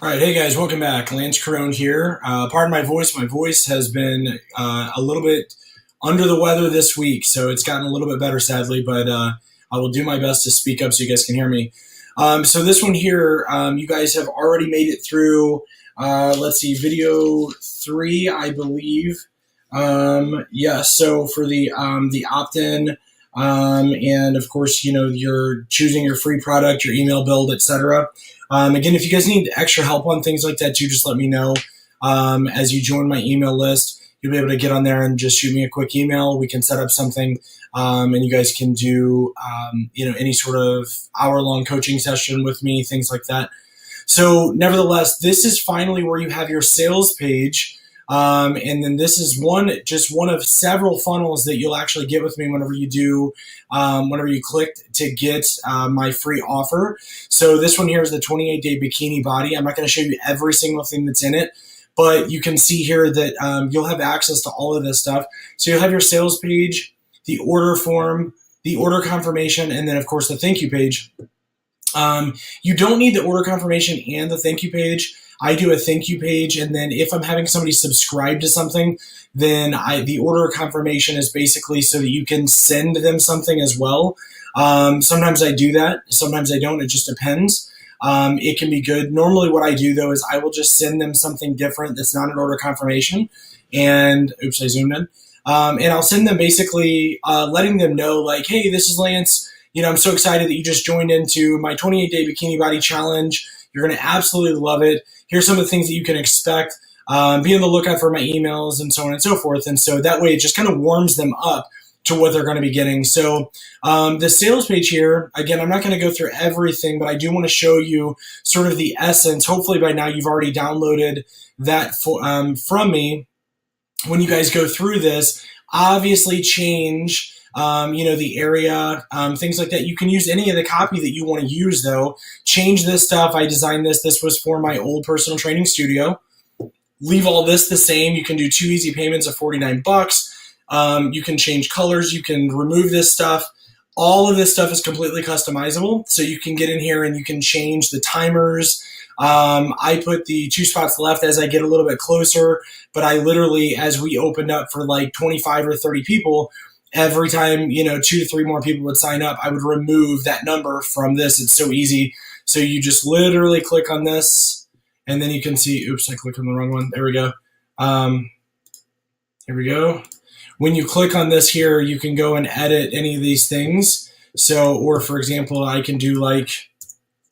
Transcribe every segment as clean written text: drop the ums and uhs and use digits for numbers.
All right, hey guys, welcome back. Lance Caron here. Pardon my voice. My voice has been a little bit under the weather this week, so it's gotten a little bit better, sadly, but I will do my best to speak up so you guys can hear me. So this one here, you guys have already made it through, let's see, video 3, I believe. Yeah, so for the opt-in, and of course, you're choosing your free product, your email build, etc. Again, if you guys need extra help on things like that too, just let me know. As you join my email list, you'll be able to get on there and just shoot me a quick email. We can set up something, and you guys can do, any sort of hour-long coaching session with me, things like that. So nevertheless, this is finally where you have your sales page. And then this is just one of several funnels that you'll actually get with me whenever you click to get my free offer. So this one here is the 28-day bikini body. I'm not going to show you every single thing that's in it, but you can see here that you'll have access to all of this stuff. So you'll have your sales page, the order form, the order confirmation, and then of course the thank you page. You don't need the order confirmation and the thank you page. I do a thank you page, and then if I'm having somebody subscribe to something, then the order confirmation is basically so that you can send them something as well. Sometimes I do that, sometimes I don't. It just depends. It can be good. Normally what I do, though, is I will just send them something different that's not an order confirmation. And, oops, I zoomed in. And I'll send them basically letting them know, like, hey, this is Lance. I'm so excited that you just joined into my 28-day bikini body challenge. You're going to absolutely love it. Here's some of the things that you can expect. Be on the lookout for my emails and so on and so forth. And so that way it just kind of warms them up to what they're going to be getting. So the sales page here, again, I'm not going to go through everything, but I do want to show you sort of the essence. Hopefully by now you've already downloaded that from me. When you guys go through this, obviously change the area, things like that. You can use any of the copy that you want to use, though. Change this stuff. I designed this. This was for my old personal training studio. Leave all this the same. You can do 2 easy payments of $49. You can change colors. You can remove this stuff. All of this stuff is completely customizable. So you can get in here and you can change the timers. I put the 2 spots left as I get a little bit closer, but I literally, as we opened up for like 25 or 30 people, every time, 2 to 3 more people would sign up, I would remove that number from this. It's so easy. So you just literally click on this, and then you can see, oops, I clicked on the wrong one. There we go. Here we go. When you click on this here, you can go and edit any of these things. So, or for example, I can do like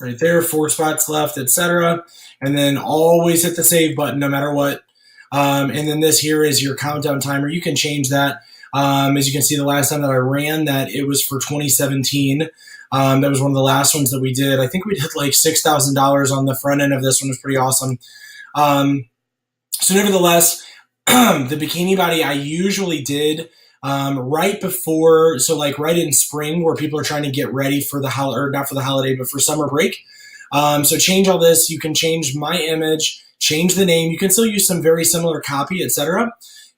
right there, 4 spots left, etc. And then always hit the save button no matter what. And then this here is your countdown timer. You can change that. As you can see, the last time that I ran that, it was for 2017. That was one of the last ones that we did. I think we did like $6,000 on the front end of this one. It was pretty awesome. So nevertheless, the bikini body I usually did right before, so like right in spring where people are trying to get ready for the or not for the holiday, but for summer break. So change all this. You can change my image, change the name. You can still use some very similar copy, etc.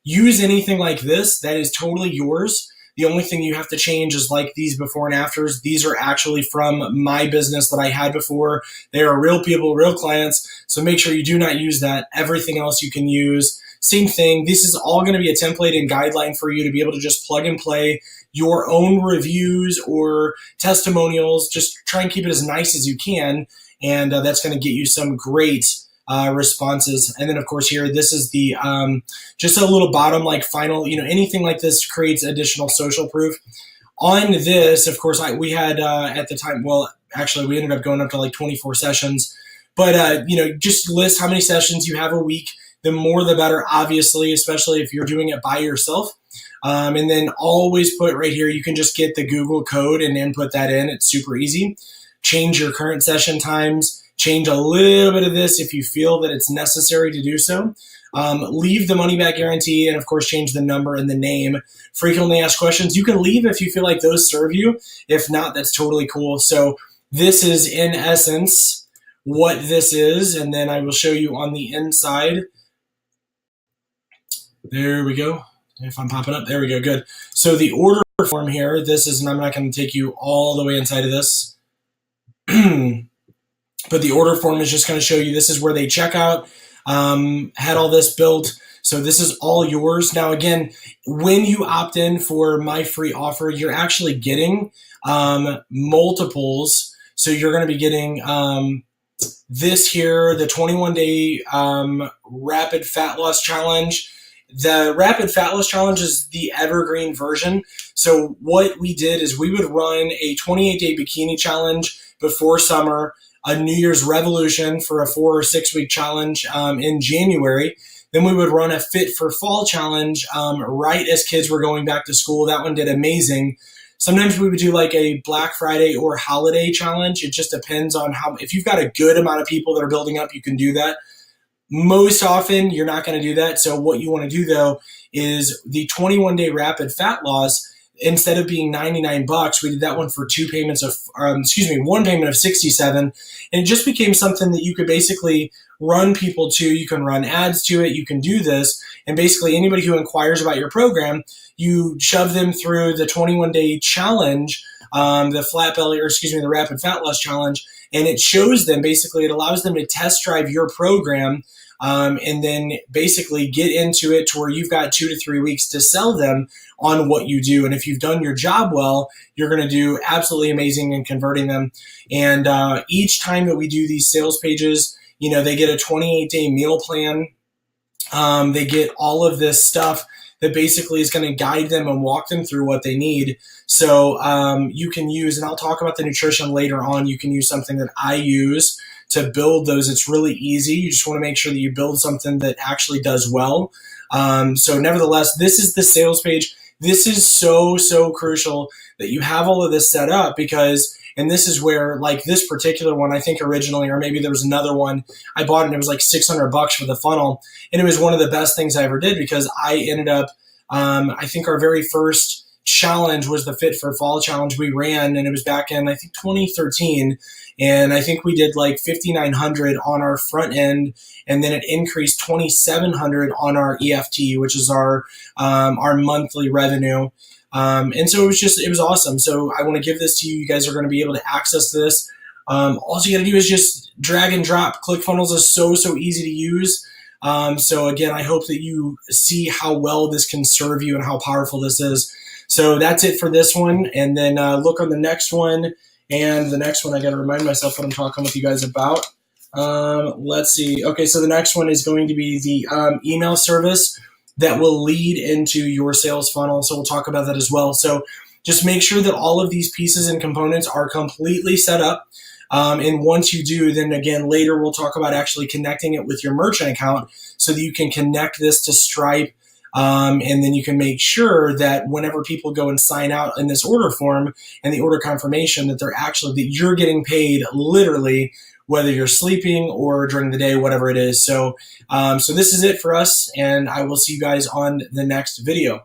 Use anything like this. That is totally yours. The only thing you have to change is like these before and afters. These are actually from my business that I had before. They are real people, real clients. So make sure you do not use that. Everything else you can use. Same thing. This is all going to be a template and guideline for you to be able to just plug and play your own reviews or testimonials. Just try and keep it as nice as you can. And that's going to get you some great responses. And then of course here, this is the just a little bottom like final, anything like this creates additional social proof. On this, of course, we had at the time, well, actually we ended up going up to like 24 sessions, but just list how many sessions you have a week. The more the better, obviously, especially if you're doing it by yourself. And then always put right here, you can just get the Google code and input that in. It's super easy. Change your current session times. Change a little bit of this if you feel that it's necessary to do so. Leave the money back guarantee, and of course change the number and the name. Frequently asked questions, you can leave if you feel like those serve you. If not, that's totally cool. So this is in essence what this is, and then I will show you on the inside. There we go. If I'm popping up, there we go, good. So the order form here, this is, and I'm not going to take you all the way inside of this. But the order form is just going to show you this is where they check out, had all this built. So this is all yours. Now, again, when you opt in for my free offer, you're actually getting multiples. So you're going to be getting this here, the 21-day rapid fat loss challenge. The rapid fat loss challenge is the evergreen version. So what we did is we would run a 28-day bikini challenge before summer, a New Year's revolution for a 4 or 6 week challenge in January. Then we would run a fit for fall challenge right as kids were going back to school. That one did amazing. Sometimes we would do like a Black Friday or holiday challenge. It just depends on if you've got a good amount of people that are building up, you can do that. Most often, you're not going to do that. So what you want to do, though, is the 21-day rapid fat loss. Instead of being $99, we did that one for one payment of $67. And it just became something that you could basically run people to. You can run ads to it. You can do this. And basically anybody who inquires about your program, you shove them through the 21-day challenge, the rapid fat loss challenge. And it shows them, basically, it allows them to test drive your program and then basically get into it to where you've got 2 to 3 weeks to sell them on what you do. And if you've done your job well, you're going to do absolutely amazing in converting them. And each time that we do these sales pages, they get a 28-day meal plan. They get all of this stuff that basically is going to guide them and walk them through what they need. So you can use, and I'll talk about the nutrition later on, you can use something that I use to build those. It's really easy. You just want to make sure that you build something that actually does well. So nevertheless, this is the sales page. This is so, so crucial that you have all of this set up because, and this is where, like this particular one, I think originally, or maybe there was another one, I bought it and it was like $600 for the funnel. And it was one of the best things I ever did because I ended up, I think our very first challenge was the Fit for Fall challenge we ran. And it was back in, I think, 2013. And I think we did like 5,900 on our front end. And then it increased 2,700 on our EFT, which is our monthly revenue. And so it was awesome. So I want to give this to you. You guys are going to be able to access this. All you got to do is just drag and drop. ClickFunnels is so, so easy to use. So again, I hope that you see how well this can serve you and how powerful this is. So that's it for this one. And then look on the next one. And the next one, I got to remind myself what I'm talking with you guys about. Let's see. Okay, so the next one is going to be the email service that will lead into your sales funnel. So we'll talk about that as well. So just make sure that all of these pieces and components are completely set up. And once you do, then again, later we'll talk about actually connecting it with your merchant account so that you can connect this to Stripe. And then you can make sure that whenever people go and sign out in this order form and the order confirmation, that you're getting paid literally, whether you're sleeping or during the day, whatever it is. So, so this is it for us, and I will see you guys on the next video.